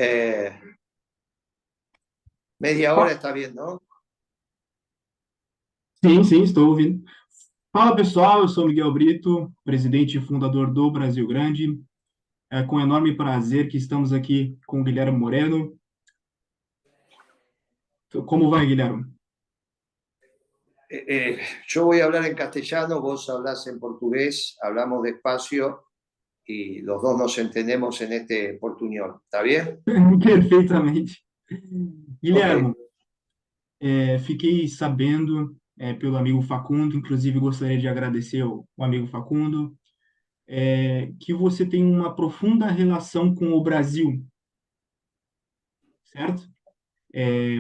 Eh, Media hora está bien, ¿no? Sim, sim, estou ouvindo. Fala pessoal, eu sou Miguel Brito, presidente e fundador do Brasil Grande. É com enorme prazer que estamos aqui com o Guilherme Moreno. Como vai, Guilherme? Eh, eh, yo voy a hablar en castellano, vos hablás en portugués, hablamos despacio y los dos nos entendemos en este portuñol. ¿Está bien? Perfeitamente. Ok. Guilherme, fiquei sabendo pelo amigo Facundo, inclusive gostaria de agradecer o amigo Facundo, que você tem uma profunda relação com o Brasil, certo?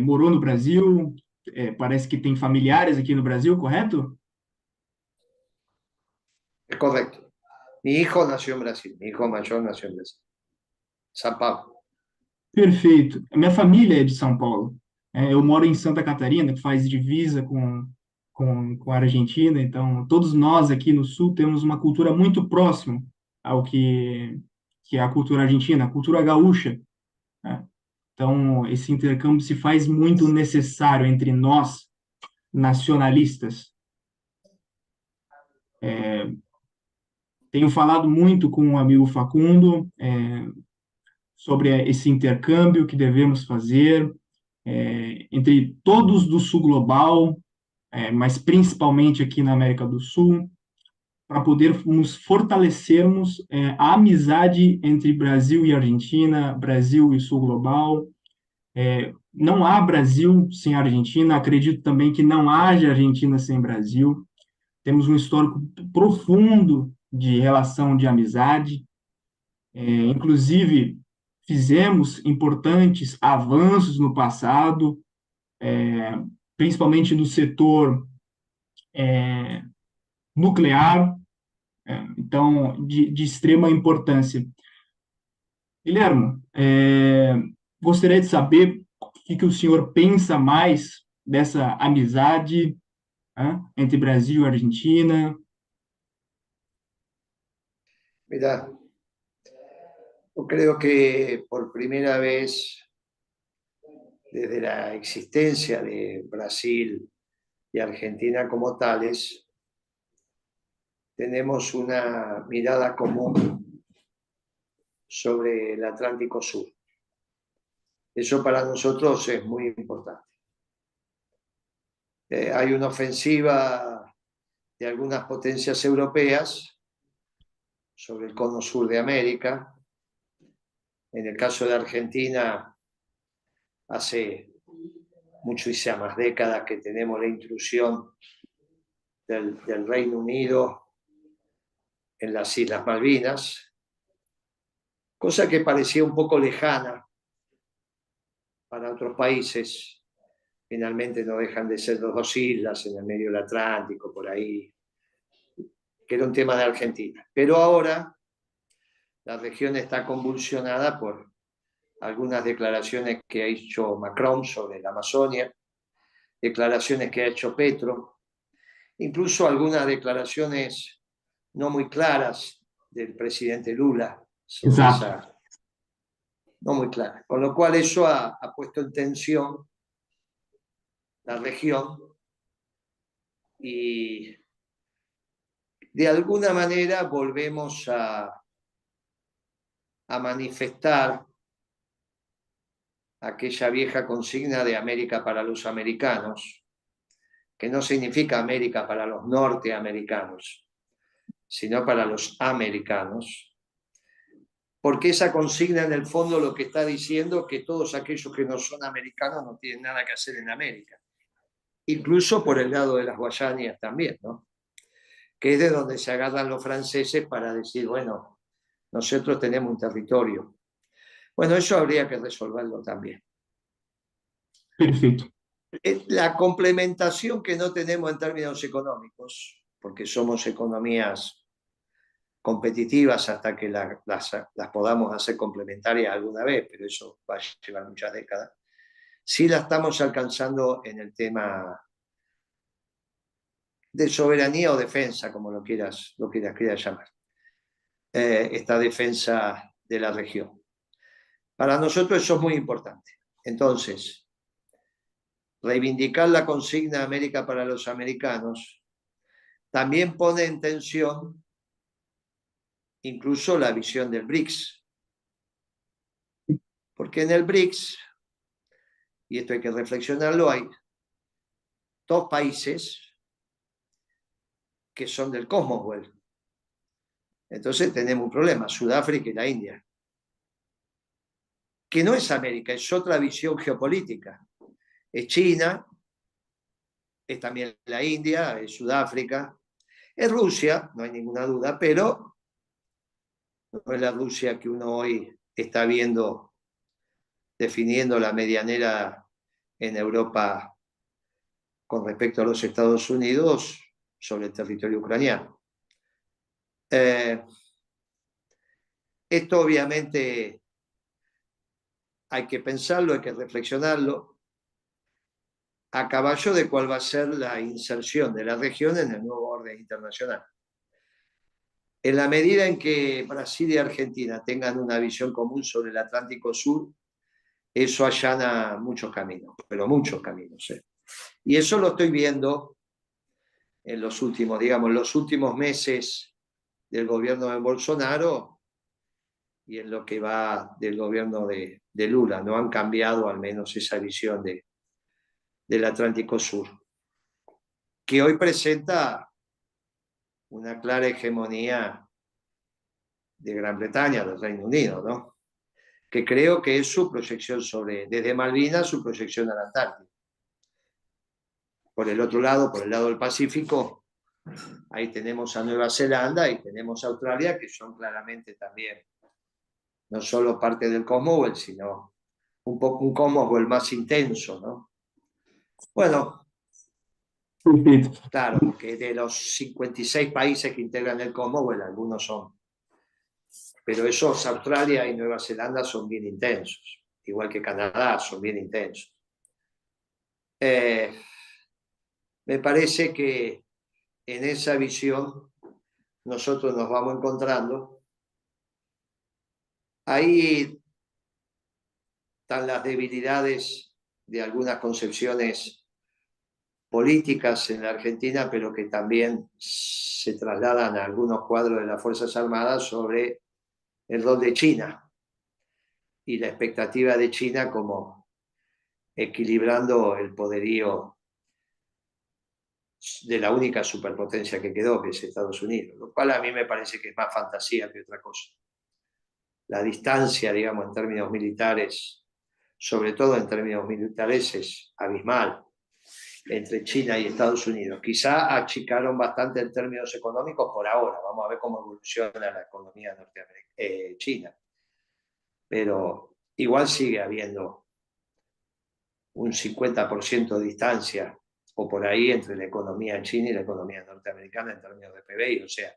Morou no Brasil, parece que tem familiares aqui no Brasil, correto? Es correcto. Mi hijo nació en Brasil, mi hijo mayor nació en Brasil. San Pablo. Perfeito. A minha família é de São Paulo. Eu moro em Santa Catarina, que faz divisa com a Argentina, então todos nós aqui no Sul temos uma cultura muito próxima ao que é a cultura argentina, a cultura gaúcha, né? Então, esse intercâmbio se faz muito necessário entre nós, nacionalistas. Tenho falado muito com o amigo Facundo, sobre esse intercâmbio que devemos fazer, entre todos do sul global, mas principalmente aqui na América do Sul, para podermos fortalecermos a amizade entre Brasil e Argentina, Brasil e sul global. Não há Brasil sem Argentina, acredito também que não haja Argentina sem Brasil. Temos um histórico profundo de relação de amizade, inclusive fizemos importantes avanços no passado, principalmente no setor nuclear, então, de extrema importância. Guilherme, gostaria de saber o que o senhor pensa mais dessa amizade, entre Brasil e Argentina. Mirá, yo creo que por primera vez desde la existencia de Brasil y Argentina como tales, tenemos una mirada común sobre el Atlántico Sur. Eso para nosotros es muy importante. Hay una ofensiva de algunas potencias europeas sobre el cono sur de América. En el caso de Argentina, hace muchísimas décadas que tenemos la intrusión del Reino Unido en las Islas Malvinas, cosa que parecía un poco lejana para otros países. Finalmente no dejan de ser dos islas en el medio del Atlántico, por ahí, que era un tema de Argentina. Pero ahora la región está convulsionada por algunas declaraciones que ha hecho Macron sobre la Amazonia, declaraciones que ha hecho Petro, incluso algunas declaraciones no muy claras del presidente Lula sobre Exato. esa, no muy claras. Con lo cual eso ha puesto en tensión la región y de alguna manera volvemos a manifestar aquella vieja consigna de América para los americanos, que no significa América para los norteamericanos, sino para los americanos, porque esa consigna en el fondo lo que está diciendo que todos aquellos que no son americanos no tienen nada que hacer en América, incluso por el lado de las Guayanas también, ¿no? Que es de donde se agarran los franceses para decir, bueno, nosotros tenemos un territorio. Bueno, eso habría que resolverlo también. Perfeito. La complementación que no tenemos en términos económicos, porque somos economías competitivas hasta que las podamos hacer complementarias alguna vez, pero eso va a llevar muchas décadas. Sí la estamos alcanzando en el tema de soberanía o defensa, como quieras llamar, esta defensa de la región. Para nosotros eso es muy importante. Entonces, reivindicar la consigna América para los americanos también pone en tensión incluso la visión del BRICS. Porque en el BRICS, y esto hay que reflexionarlo, hay dos países que son del Commonwealth. Entonces tenemos un problema, Sudáfrica y la India. Que no es América, es otra visión geopolítica. Es China, es también la India, es Sudáfrica, es Rusia, no hay ninguna duda, pero no es la Rusia que uno hoy está viendo definiendo la medianera en Europa con respecto a los Estados Unidos sobre el territorio ucraniano. Esto obviamente hay que pensarlo, hay que reflexionarlo, a caballo de cuál va a ser la inserción de la región en el nuevo orden internacional. En la medida en que Brasil y Argentina tengan una visión común sobre el Atlántico Sur, eso allana muchos caminos, pero muchos caminos. Y eso lo estoy viendo en los últimos, digamos, los últimos meses del gobierno de Bolsonaro y en lo que va del gobierno de Lula. No han cambiado al menos esa visión del Atlántico Sur, que hoy presenta una clara hegemonía de Gran Bretaña, del Reino Unido, ¿no? Que creo que es su proyección desde Malvinas, su proyección a la Antártida. Por el otro lado, por el lado del Pacífico, ahí tenemos a Nueva Zelanda y tenemos a Australia, que son claramente también no solo parte del Commonwealth, sino un Commonwealth más intenso, ¿no? Bueno, Perfeito. claro, porque de los 56 países que integran el Commonwealth, algunos son, pero esos Australia y Nueva Zelanda son bien intensos, igual que Canadá, son bien intensos. Me parece que en esa visión nosotros nos vamos encontrando. Ahí están las debilidades de algunas concepciones políticas en la Argentina, pero que también se trasladan a algunos cuadros de las Fuerzas Armadas sobre el rol de China y la expectativa de China como equilibrando el poderío de la única superpotencia que quedó, que es Estados Unidos, lo cual a mí me parece que es más fantasía que otra cosa. La distancia, digamos, en términos militares, sobre todo en términos militares, es abismal entre China y Estados Unidos. Quizá achicaron bastante en términos económicos por ahora. Vamos a ver cómo evoluciona la economía china. Pero igual sigue habiendo un 50% de distancia o por ahí entre la economía china y la economía norteamericana en términos de PBI. O sea,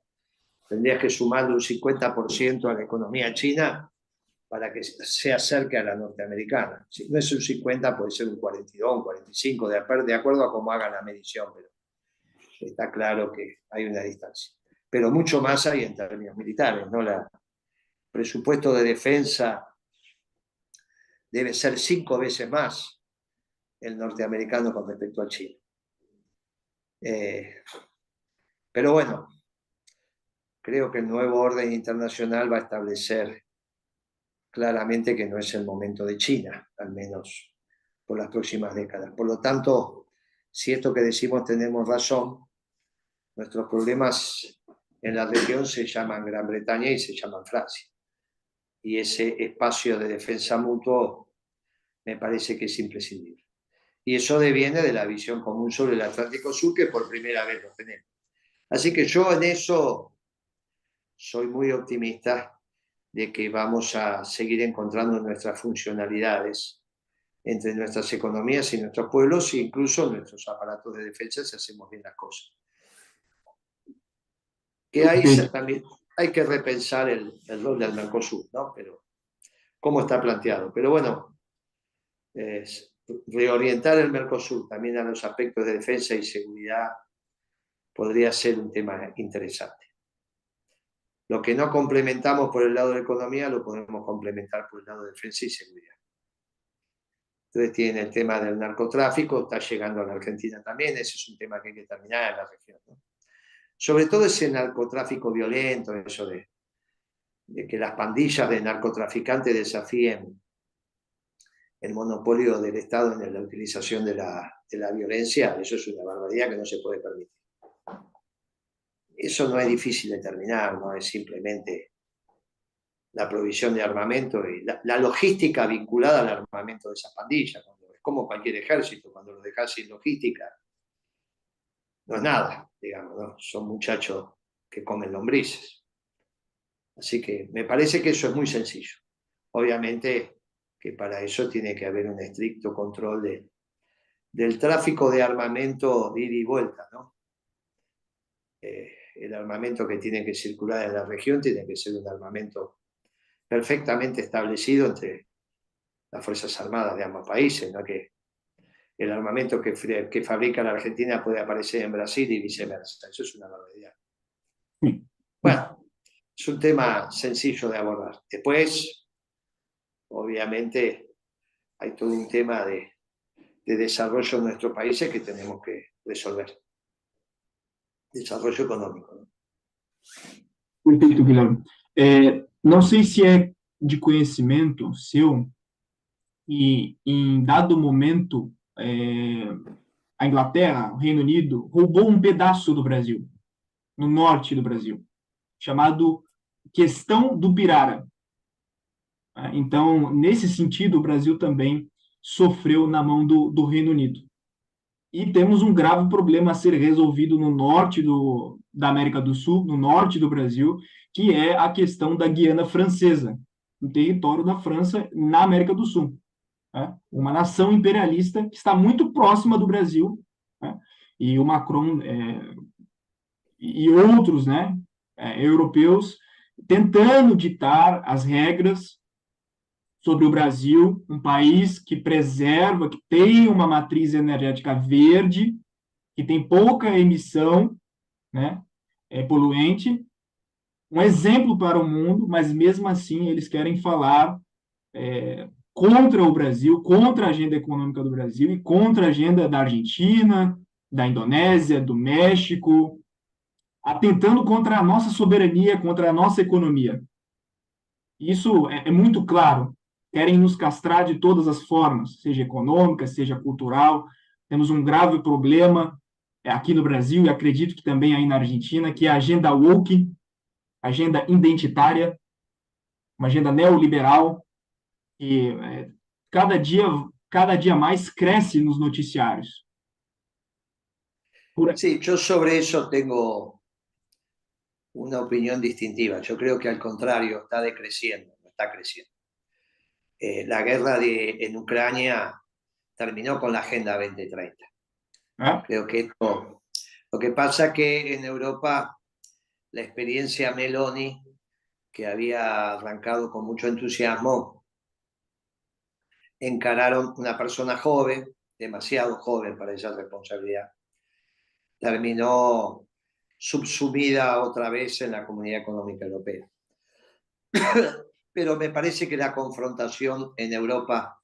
tendrías que sumarle un 50% a la economía china para que se acerque a la norteamericana. Si no es un 50, puede ser un 42, un 45, de acuerdo a cómo hagan la medición, pero está claro que hay una distancia. Pero mucho más hay en términos militares, ¿no? El presupuesto de defensa debe ser 5 veces más el norteamericano con respecto a China. Pero bueno, creo que el nuevo orden internacional va a establecer claramente que no es el momento de China, al menos por las próximas décadas. Por lo tanto, si esto que decimos tenemos razón, nuestros problemas en la región se llaman Gran Bretaña y se llaman Francia. Y ese espacio de defensa mutuo me parece que es imprescindible. Y eso deviene de la visión común sobre el Atlántico Sur, que por primera vez lo tenemos. Así que yo en eso soy muy optimista de que vamos a seguir encontrando nuestras funcionalidades entre nuestras economías y nuestros pueblos e incluso nuestros aparatos de defensa si hacemos bien las cosas. Que ahí también hay que repensar el rol del Mercosur, ¿no? Pero cómo está planteado. Pero bueno, reorientar el Mercosur también a los aspectos de defensa y seguridad podría ser un tema interesante. Lo que no complementamos por el lado de la economía lo podemos complementar por el lado de defensa y seguridad. Entonces tienen el tema del narcotráfico, está llegando a la Argentina también, ese es un tema que hay que terminar en la región, ¿no? Sobre todo ese narcotráfico violento, eso de que las pandillas de narcotraficantes desafíen el monopolio del Estado en la utilización de la violencia, eso es una barbaridad que no se puede permitir. Eso no es difícil de terminar, no es simplemente la provisión de armamento y la logística vinculada al armamento de esas pandillas. Es como cualquier ejército, cuando lo dejas sin logística, no es nada, digamos, ¿no? Son muchachos que comen lombrices. Así que me parece que eso es muy sencillo. Obviamente que para eso tiene que haber un estricto control del tráfico de armamento de ida y vuelta, ¿no? El armamento que tiene que circular en la región tiene que ser un armamento perfectamente establecido entre las Fuerzas Armadas de ambos países, no que el armamento que fabrica la Argentina puede aparecer en Brasil y viceversa. Eso es una barbaridad. Bueno, es un tema sencillo de abordar. Después, obviamente, hay todo un tema de desarrollo en nuestros países que tenemos que resolver. Desarrollo econômico, né? Perfeito, Guilherme. Não sei se é de conhecimento seu, e em dado momento, a Inglaterra, o Reino Unido, roubou um pedaço do Brasil, no norte do Brasil, chamado Questão do Pirara. Então, nesse sentido, o Brasil também sofreu na mão do Reino Unido. E temos um grave problema a ser resolvido no norte da América do Sul, no norte do Brasil, que é a questão da Guiana Francesa, um território da França na América do Sul. Né? Uma nação imperialista que está muito próxima do Brasil, né? E o Macron e outros, né, europeus tentando ditar as regras sobre o Brasil, um país que preserva, que tem uma matriz energética verde, que tem pouca emissão, né, poluente, um exemplo para o mundo, mas mesmo assim eles querem falar contra o Brasil, contra a agenda econômica do Brasil e contra a agenda da Argentina, da Indonésia, do México, atentando contra a nossa soberania, contra a nossa economia. Isso é muito claro. Querem nos castrar de todas as formas, seja econômica, seja cultural. Temos um grave problema aqui no Brasil, e acredito que também aí na Argentina, que é a agenda woke, agenda identitária, uma agenda neoliberal, que cada dia mais cresce nos noticiários. Sí, yo sobre eso tengo una opinión distintiva. Yo creo que al contrario, está decreciendo, no está creciendo. La guerra en Ucrania terminó con la Agenda 2030. Creo que esto, lo que pasa es que en Europa la experiencia Meloni, que había arrancado con mucho entusiasmo, encararon una persona joven, demasiado joven para esa responsabilidad, terminó subsumida otra vez en la Comunidad Económica Europea. Pero me parece que la confrontación en Europa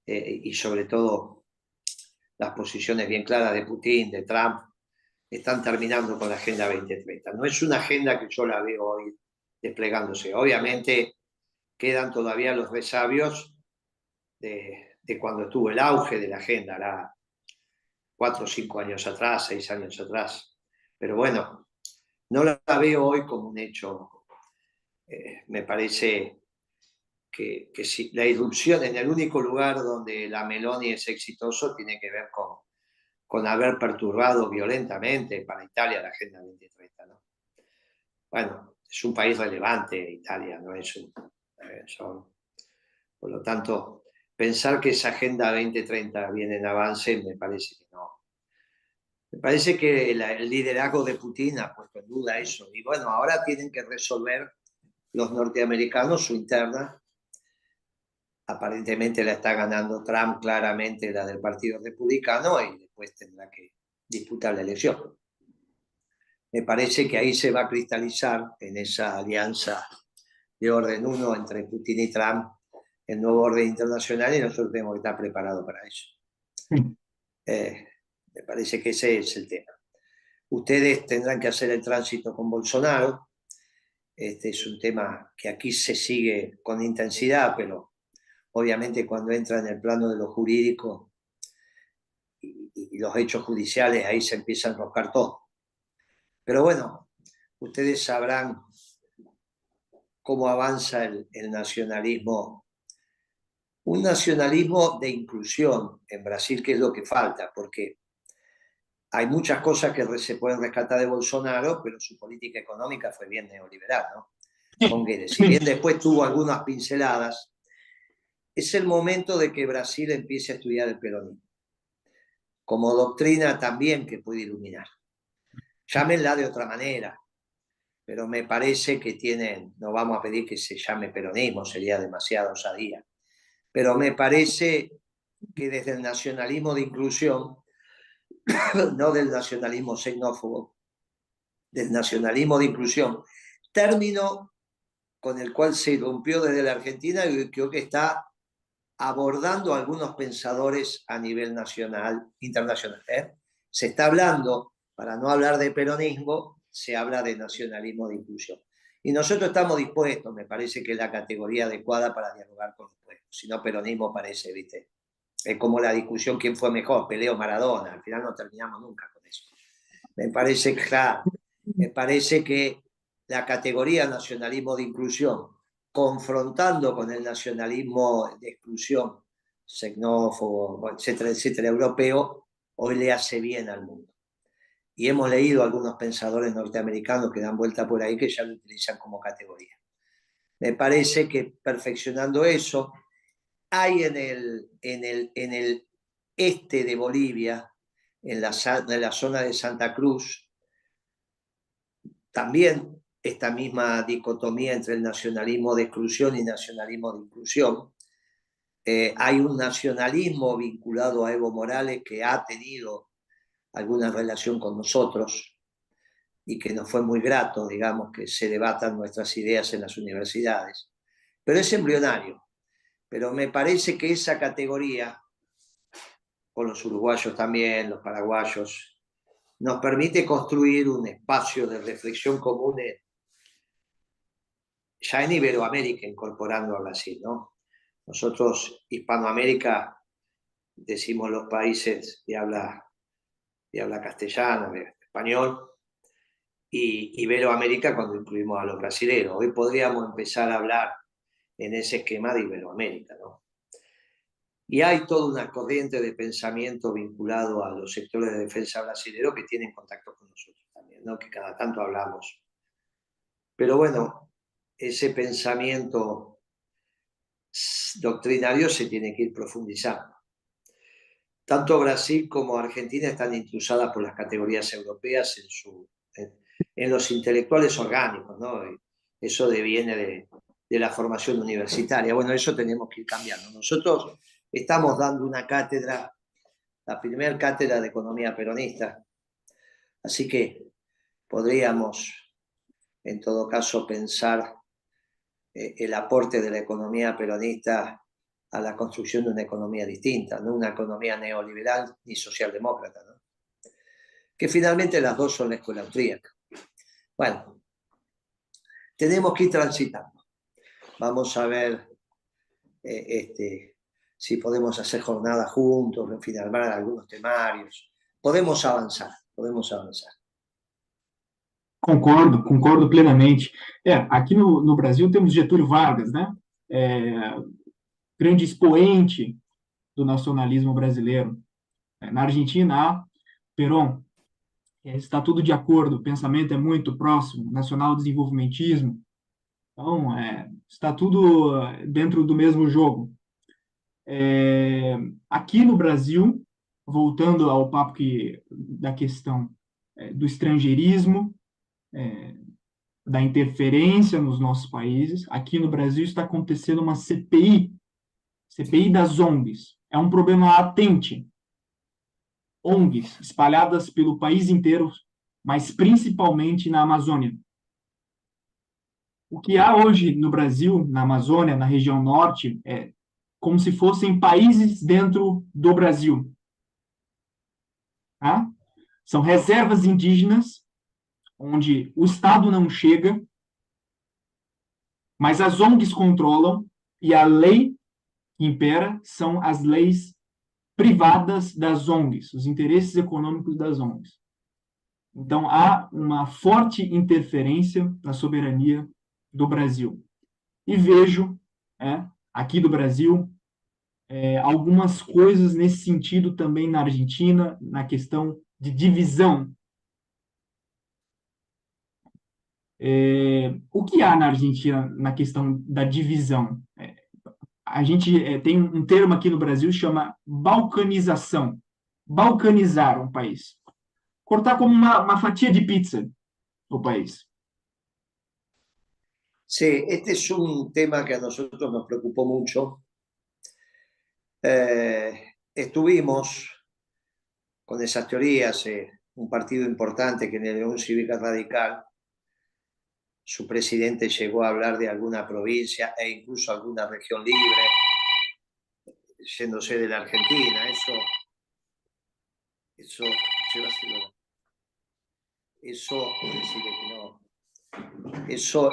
y sobre todo las posiciones bien claras de Putin, de Trump, están terminando con la Agenda 2030. No es una agenda que yo la veo hoy desplegándose. Obviamente quedan todavía los resabios de cuando estuvo el auge de la agenda, era 4 o 5 años atrás, 6 años atrás. Pero bueno, no la veo hoy como un hecho. Me parece que si la irrupción en el único lugar donde la Meloni es exitoso tiene que ver con haber perturbado violentamente para Italia la Agenda 2030, ¿no? Bueno, es un país relevante Italia, no es por lo tanto, pensar que esa Agenda 2030 viene en avance me parece que no. Me parece que el liderazgo de Putin ha puesto en duda eso. Y bueno, ahora tienen que resolver los norteamericanos su interna. Aparentemente la está ganando Trump claramente, la del Partido Republicano, y después tendrá que disputar la elección. Me parece que ahí se va a cristalizar en esa alianza de orden uno entre Putin y Trump el nuevo orden internacional y nosotros tenemos que estar preparados para eso. Sim. Me parece que ese es el tema. Ustedes tendrán que hacer el tránsito con Bolsonaro. Este es un tema que aquí se sigue con intensidad, pero obviamente cuando entra en el plano de lo jurídico y los hechos judiciales, ahí se empieza a enroscar todo. Pero bueno, ustedes sabrán cómo avanza el nacionalismo, un nacionalismo de inclusión en Brasil, que es lo que falta, porque hay muchas cosas que se pueden rescatar de Bolsonaro, pero su política económica fue bien neoliberal, ¿no? Sim, Con si sim. bien después tuvo algunas pinceladas, es el momento de que Brasil empiece a estudiar el peronismo, como doctrina también que puede iluminar. Llámenla de otra manera, pero me parece que tienen, no vamos a pedir que se llame peronismo, sería demasiada osadía, pero me parece que desde el nacionalismo de inclusión, no del nacionalismo xenófobo, del nacionalismo de inclusión, término con el cual se rompió desde la Argentina y creo que está abordando algunos pensadores a nivel nacional, internacional. Se está hablando, para no hablar de peronismo, se habla de nacionalismo de inclusión. Y nosotros estamos dispuestos, me parece que es la categoría adecuada para dialogar con los pueblos. Si no, peronismo parece, ¿viste? Es como la discusión quién fue mejor, Pelé o Maradona. Al final no terminamos nunca con eso. Me parece que, claro, me parece que la categoría nacionalismo de inclusión, confrontando con el nacionalismo de exclusión, xenófobo, etcétera, etcétera, europeo, hoy le hace bien al mundo. Y hemos leído algunos pensadores norteamericanos que dan vuelta por ahí que ya lo utilizan como categoría. Me parece que perfeccionando eso, hay en el este de Bolivia, en la zona de Santa Cruz, también esta misma dicotomía entre el nacionalismo de exclusión y nacionalismo de inclusión. Hay un nacionalismo vinculado a Evo Morales que ha tenido alguna relación con nosotros y que nos fue muy grato, digamos, que se debatan nuestras ideas en las universidades. Pero es embrionario. Pero me parece que esa categoría, con los uruguayos también, los paraguayos, nos permite construir un espacio de reflexión común ya en Iberoamérica, incorporando a Brasil, ¿no? Nosotros, Hispanoamérica, decimos los países de habla castellana, de español, y Iberoamérica cuando incluimos a los brasileños. Hoy podríamos empezar a hablar en ese esquema de Iberoamérica, ¿no? Y hay toda una corriente de pensamiento vinculado a los sectores de defensa brasileños que tienen contacto con nosotros también, ¿no? Que cada tanto hablamos. Pero bueno, ese pensamiento doctrinario se tiene que ir profundizando. Tanto Brasil como Argentina están intrusadas por las categorías europeas en los intelectuales orgánicos, ¿no? Eso deviene de la formación universitaria. Bueno, eso tenemos que ir cambiando. Nosotros estamos dando una cátedra, la primera cátedra de economía peronista, así que podríamos, en todo caso, pensar el aporte de la economía peronista a la construcción de una economía distinta, no una economía neoliberal ni socialdemócrata, ¿no? Que finalmente las dos son la escuela austríaca. Bueno, tenemos que ir transitando. Vamos a ver si podemos hacer jornadas juntos, en fin, armar algunos temarios. Podemos avanzar, podemos avanzar. Concordo, concordo plenamente. Aqui no Brasil temos Getúlio Vargas, né? Grande expoente do nacionalismo brasileiro. Na Argentina, há Perón. Está tudo de acordo, o pensamento é muito próximo, nacional-desenvolvimentismo. Então, está tudo dentro do mesmo jogo. Aqui no Brasil, voltando ao papo da questão do estrangeirismo, da interferência nos nossos países, aqui no Brasil está acontecendo uma CPI das ONGs. É um problema latente. ONGs espalhadas pelo país inteiro mas principalmente na Amazônia. O que há hoje no Brasil, na Amazônia, na região norte, é como se fossem países dentro do Brasil. Tá? São reservas indígenas, onde o Estado não chega, mas as ONGs controlam, e a lei que impera são as leis privadas das ONGs, os interesses econômicos das ONGs. Então, há uma forte interferência na soberania do Brasil. E vejo, aqui do Brasil, algumas coisas nesse sentido também na Argentina, na questão de divisão. O que há na Argentina na questão da divisão? A gente tem um termo aqui no Brasil que chama balcanização. Balcanizar um país. Cortar como uma fatia de pizza o país. Sí, este es un tema que a nosotros nos preocupó mucho. Estuvimos con esas teorías, un partido importante que en el Unión Cívica Radical, su presidente llegó a hablar de alguna provincia e incluso alguna región libre, yéndose de la Argentina. Eso, decirle que no. Eso,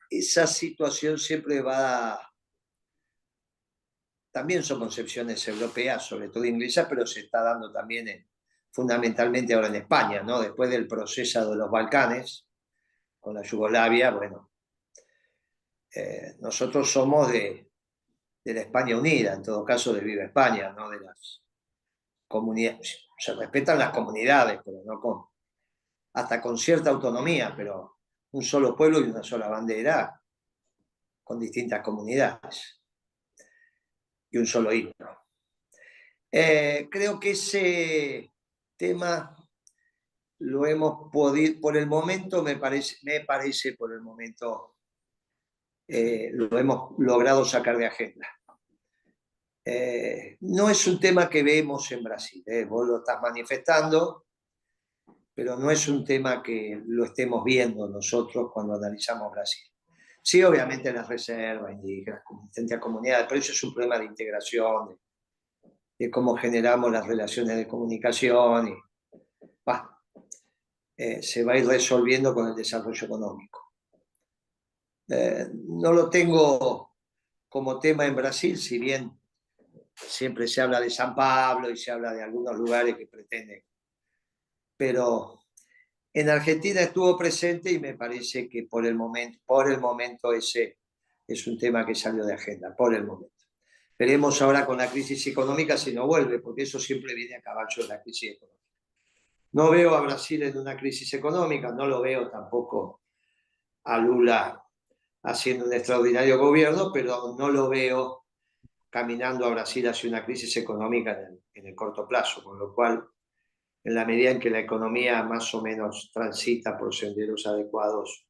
esa situación siempre va. También son concepciones europeas, sobre todo inglesas, pero se está dando también fundamentalmente ahora en España, ¿no? Después del proceso de los Balcanes, con la Yugoslavia, bueno, nosotros somos de la España unida, en todo caso de Viva España, ¿no? De las comunidades. Se respetan las comunidades, pero no hasta con cierta autonomía, pero un solo pueblo y una sola bandera con distintas comunidades y un solo himno. Creo que ese tema lo hemos podido, por el momento, me parece por el momento, lo hemos logrado sacar de agenda. No es un tema que vemos en Brasil, vos lo estás manifestando, pero no es un tema que lo estemos viendo nosotros cuando analizamos Brasil. Sí, obviamente las reservas indígenas, distintas comunidades, pero eso es un problema de integración, de cómo generamos las relaciones de comunicación y se va a ir resolviendo con el desarrollo económico. No lo tengo como tema en Brasil, si bien siempre se habla de San Pablo y se habla de algunos lugares que pretenden, pero en Argentina estuvo presente y me parece que por el momento ese es un tema que salió de agenda, por el momento. Veremos ahora con la crisis económica si no vuelve, porque eso siempre viene a caballo de la crisis económica. No veo a Brasil en una crisis económica, no lo veo tampoco a Lula haciendo un extraordinario gobierno, pero no lo veo caminando a Brasil hacia una crisis económica en el corto plazo, con lo cual, en la medida en que la economía más o menos transita por senderos adecuados,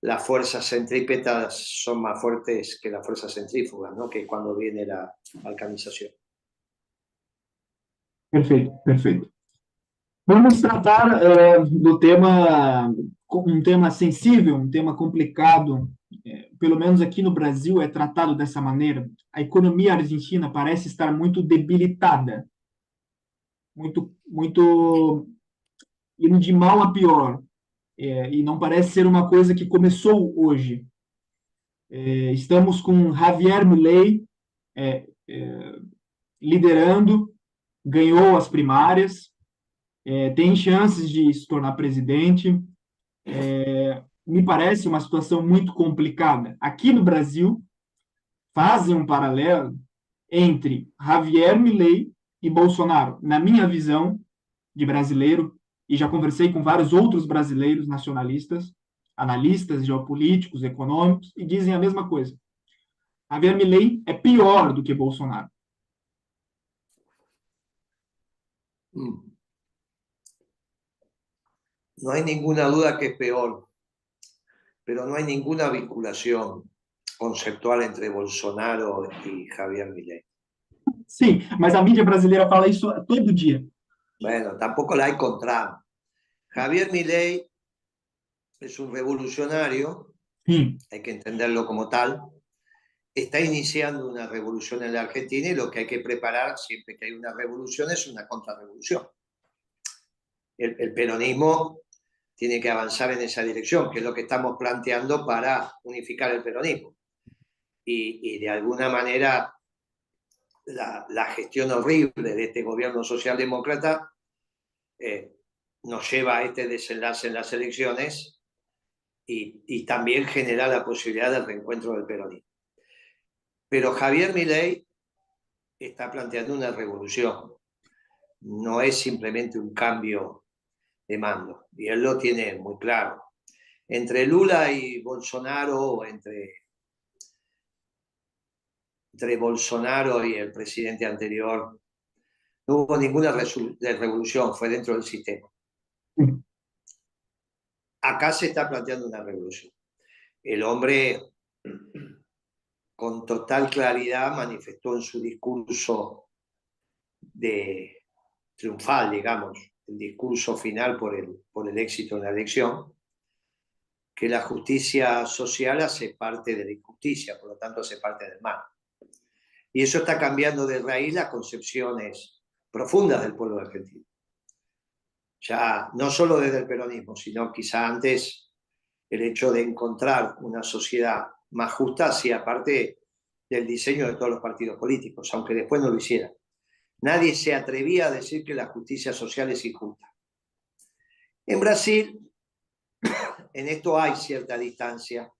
las fuerzas centrípetas son más fuertes que las fuerzas centrífugas, ¿no? Que cuando viene la balcanización. Perfeito, perfeito. Vamos tratar do tema, um tema sensível, um tema complicado. Pelo menos aqui no Brasil é tratado dessa maneira. A economia argentina parece estar muito debilitada, muito indo de mal a pior. E não parece ser uma coisa que começou hoje. Estamos com Javier Milei liderando, ganhou as primárias, tem chances de se tornar presidente. Me parece uma situação muito complicada. Aqui no Brasil, fazem um paralelo entre Javier Milei e Bolsonaro. Na minha visão de brasileiro, e já conversei com vários outros brasileiros nacionalistas, analistas geopolíticos, econômicos, e dizem a mesma coisa. Javier Milei é pior do que Bolsonaro. No hay ninguna duda que es peor, pero no hay ninguna vinculación conceptual entre Bolsonaro y Javier Milei. Sim, mas a mídia brasileira fala isso todo dia. Bueno, tampoco la encontramos. Javier Milei es un revolucionario, Sim, hay que entenderlo como tal. Está iniciando una revolución en la Argentina y lo que hay que preparar siempre que hay una revolución es una contrarrevolución. El peronismo tiene que avanzar en esa dirección, que es lo que estamos planteando para unificar el peronismo. Y de alguna manera la gestión horrible de este gobierno socialdemócrata nos lleva a este desenlace en las elecciones y también genera la posibilidad del reencuentro del peronismo. Pero Javier Milei está planteando una revolución, no es simplemente un cambio de mando, y él lo tiene muy claro. Entre Lula y Bolsonaro, o entre Bolsonaro y el presidente anterior, no hubo ninguna revolución, fue dentro del sistema. sim. Acá se está planteando una revolución. El hombre con total claridad manifestó en su discurso de triunfal, digamos, el discurso final por el éxito en la elección, que la justicia social hace parte de la injusticia, por lo tanto hace parte del mal. Y eso está cambiando de raíz las concepciones profundas del pueblo argentino. Ya no solo desde el peronismo, sino quizá antes el hecho de encontrar una sociedad más justa hacía parte del diseño de todos los partidos políticos, aunque después no lo hicieran. Nadie se atrevía a decir que la justicia social es injusta. En Brasil, en esto hay cierta distancia,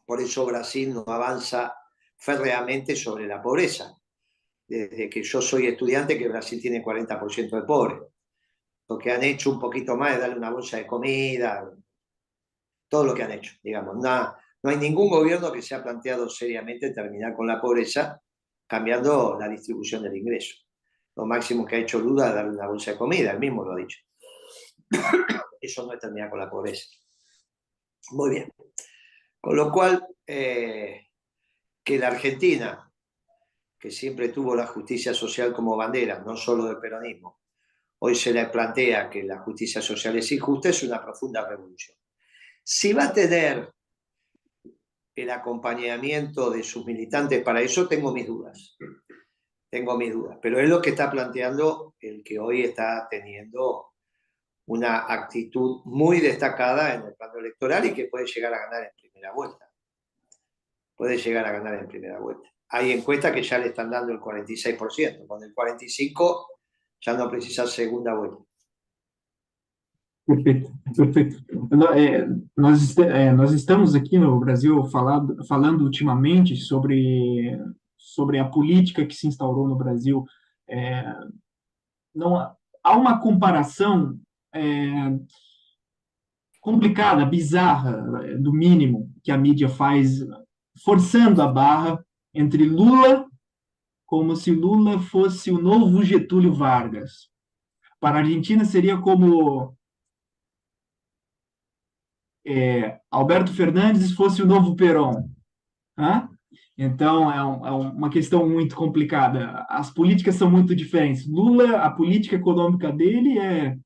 por eso Brasil no avanza férreamente sobre la pobreza. Desde que yo soy estudiante, que Brasil tiene 40% de pobres. Lo que han hecho un poquito más es darle una bolsa de comida, todo lo que han hecho, digamos. No hay ningún gobierno que se ha planteado seriamente terminar con la pobreza cambiando la distribución del ingreso. Lo máximo que ha hecho Lula es darle una bolsa de comida, él mismo lo ha dicho. Eso no es terminar con la pobreza. Muy bien. Con lo cual, que la Argentina, que siempre tuvo la justicia social como bandera, no solo del peronismo, hoy se le plantea que la justicia social es injusta, es una profunda revolución. Si va a tener el acompañamiento de sus militantes para eso, tengo mis dudas. Tengo mis dudas. Pero es lo que está planteando el que hoy está teniendo una actitud muy destacada en el plano electoral y que puede llegar a ganar en primera vuelta. Puede llegar a ganar en primera vuelta. Hay encuestas que ya le están dando el 46%, con el 45% ya no precisa segunda vuelta. Perfeito, perfeito. Nós estamos aqui no Brasil falando ultimamente sobre a política que se instaurou no Brasil. É, não há uma comparação é, complicada, bizarra, do mínimo que a mídia faz, forçando a barra entre Lula, como se Lula fosse o novo Getúlio Vargas. Para a Argentina seria como Alberto Fernandes fosse o novo Perón. Né? Então, uma questão muito complicada. As políticas são muito diferentes. Lula, a política econômica dele é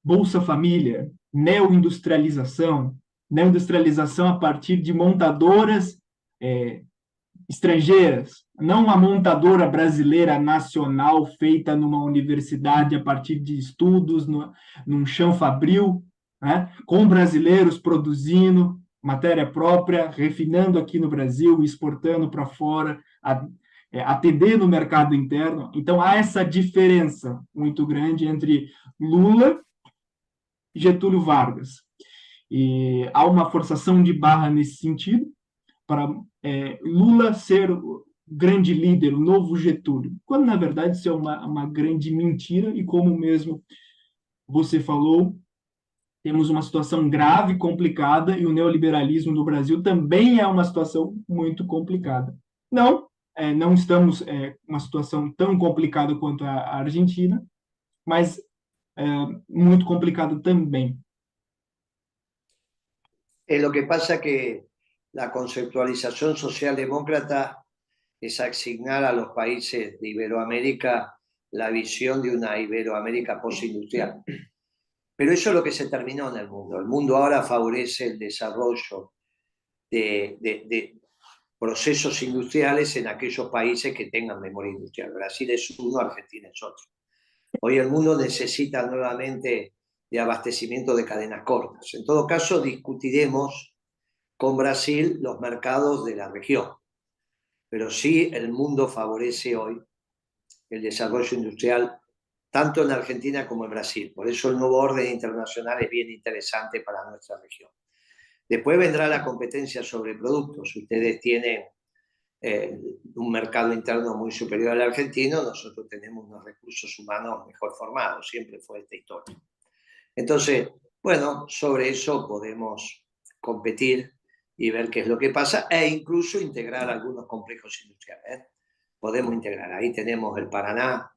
Bolsa Família, neoindustrialização, neoindustrialização a partir de montadoras é, estrangeiras, não uma montadora brasileira nacional feita numa universidade a partir de estudos num chão fabril, né? Com brasileiros produzindo matéria própria, refinando aqui no Brasil, exportando para fora, atendendo o mercado interno. Então há essa diferença muito grande entre Lula e Getúlio Vargas. E há uma forçação de barra nesse sentido, para Lula ser o grande líder, o novo Getúlio, quando na verdade isso é uma grande mentira e como mesmo você falou, temos uma situação grave, complicada e o neoliberalismo no Brasil também é uma situação muito complicada. Não estamos uma situação tão complicada quanto a Argentina, mas muito complicada também. Lo que pasa que la conceptualización socialdemócrata es asignar a los países de Iberoamérica la visión de una Iberoamérica postindustrial. Pero eso es lo que se terminó en el mundo. El mundo ahora favorece el desarrollo de procesos industriales en aquellos países que tengan memoria industrial. Brasil es uno, Argentina es otro. Hoy el mundo necesita nuevamente de abastecimiento de cadenas cortas. En todo caso, discutiremos con Brasil los mercados de la región. Pero sí, el mundo favorece hoy el desarrollo industrial tanto en Argentina como en Brasil. Por eso el nuevo orden internacional es bien interesante para nuestra región. Después vendrá la competencia sobre productos. Ustedes tienen un mercado interno muy superior al argentino, nosotros tenemos unos recursos humanos mejor formados, siempre fue esta historia. Entonces, bueno, sobre eso podemos competir y ver qué es lo que pasa e incluso integrar algunos complejos industriales. Podemos integrar, ahí tenemos el Paraná,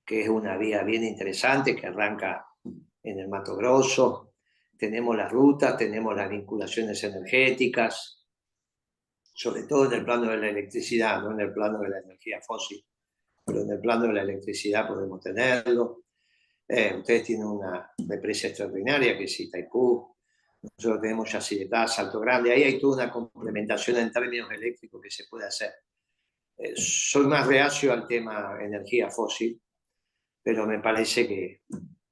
que es una vía bien interesante que arranca en el Mato Grosso, tenemos las rutas, tenemos las vinculaciones energéticas, sobre todo en el plano de la electricidad, no en el plano de la energía fósil, pero en el plano de la electricidad podemos tenerlo. Ustedes tienen una represa extraordinaria que es Itaipú, nosotros tenemos Yacyretá, Salto Grande, ahí hay toda una complementación en términos eléctricos que se puede hacer. Soy más reacio al tema energía fósil, pero me parece que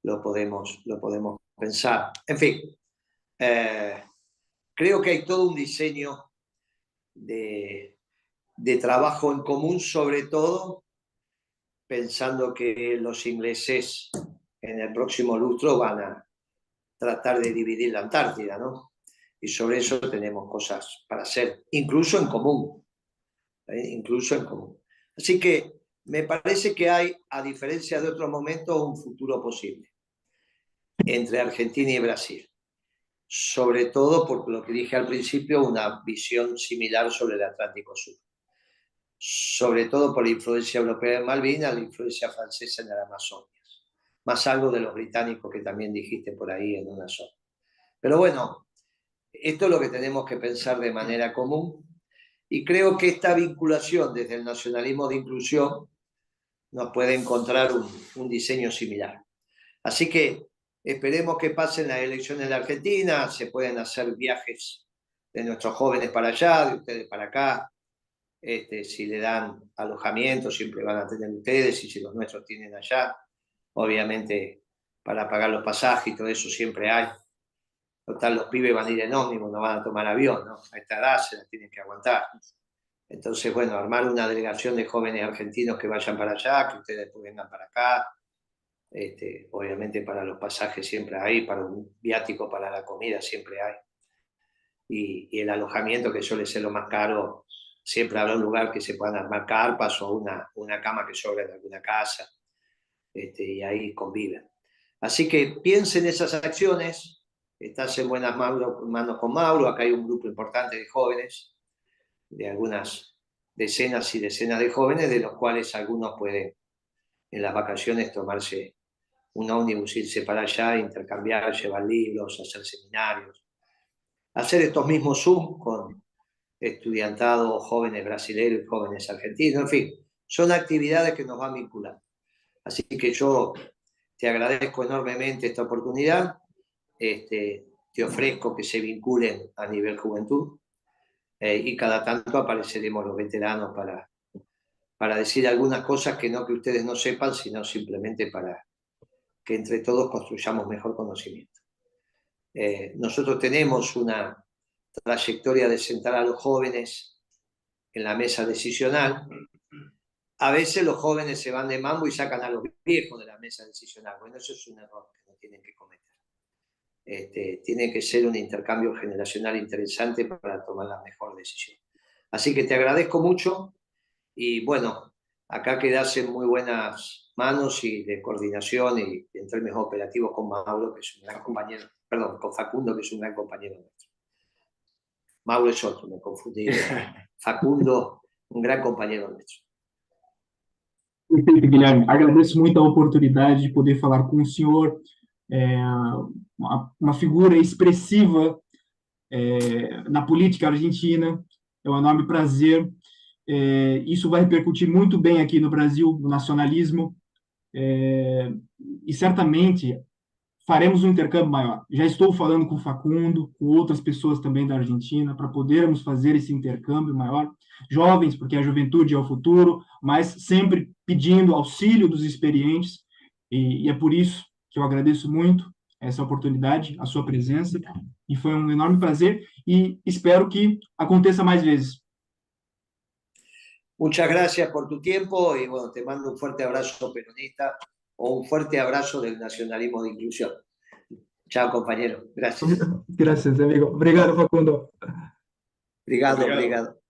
lo podemos pensar. En fin, creo que hay todo un diseño de trabajo en común, sobre todo pensando que los ingleses en el próximo lustro van a tratar de dividir la Antártida, ¿no? Y sobre eso tenemos cosas para hacer, incluso en común, incluso en común. Así que me parece que hay, a diferencia de otros momentos, un futuro posible entre Argentina y Brasil. Sobre todo por lo que dije al principio, una visión similar sobre el Atlántico Sur. Sobre todo por la influencia europea en Malvinas, la influencia francesa en la Amazonia. Más algo de los británicos que también dijiste por ahí en una zona. Pero bueno, esto es lo que tenemos que pensar de manera común y creo que esta vinculación desde el nacionalismo de inclusión nos puede encontrar un diseño similar. Así que esperemos que pasen las elecciones en la Argentina, se pueden hacer viajes de nuestros jóvenes para allá, de ustedes para acá. Si le dan alojamiento, siempre van a tener ustedes, y si los nuestros tienen allá, obviamente para pagar los pasajes y todo eso siempre hay. Total, los pibes van a ir en ómnibus, no van a tomar avión, ¿no? A esta edad se las tienen que aguantar. Entonces, bueno, armar una delegación de jóvenes argentinos que vayan para allá, que ustedes vengan para acá. Obviamente para los pasajes siempre hay, para un viático, para la comida siempre hay. Y el alojamiento, que suele ser lo más caro, siempre habrá un lugar que se puedan armar carpas o una cama que sobra en alguna casa, y ahí conviven. Así que piensen esas acciones, estás en buenas manos con Mauro, acá hay un grupo importante de jóvenes, de algunas decenas y decenas de jóvenes, de los cuales algunos pueden en las vacaciones tomarse un ómnibus, irse para allá, intercambiar, llevar libros, hacer seminarios, hacer estos mismos Zoom con estudiantado, jóvenes brasileños y jóvenes argentinos, en fin, son actividades que nos van vinculando. Así que yo te agradezco enormemente esta oportunidad, te ofrezco que se vinculen a nivel juventud, y cada tanto apareceremos los veteranos para decir algunas cosas que no que ustedes no sepan, sino simplemente para que entre todos construyamos mejor conocimiento. Nosotros tenemos una trayectoria de sentar a los jóvenes en la mesa decisional. A veces los jóvenes se van de mambo y sacan a los viejos de la mesa decisional. Bueno, eso es un error que no tienen que cometer. Tiene que ser un intercambio generacional interesante para tomar la mejor decisión. Así que te agradezco mucho y bueno, acá quedás en muy buenas manos y de coordinación y en términos operativos con Mauro, que es un gran compañero, perdón, con Facundo, que es un gran compañero nuestro. Mauro es otro, me confundí. Facundo, um grande companheiro nuestro. Perfeito, Guilherme. Agradeço muito a oportunidade de poder falar com o senhor, uma figura expressiva na política argentina. É um enorme prazer. Isso vai repercutir muito bem aqui no Brasil, no nacionalismo, e certamente faremos um intercâmbio maior. Já estou falando com o Facundo, com outras pessoas também da Argentina, para podermos fazer esse intercâmbio maior. Jovens, porque a juventude é o futuro, mas sempre pedindo auxílio dos experientes, e é por isso que eu agradeço muito essa oportunidade, a sua presença, e foi um enorme prazer, e espero que aconteça mais vezes. Muchas gracias por tu tiempo y bueno, te mando un fuerte abrazo peronista o un fuerte abrazo del nacionalismo de inclusión. Chao, compañero. Gracias. Gracias, amigo. Obrigado, Facundo. Obrigado, obrigado.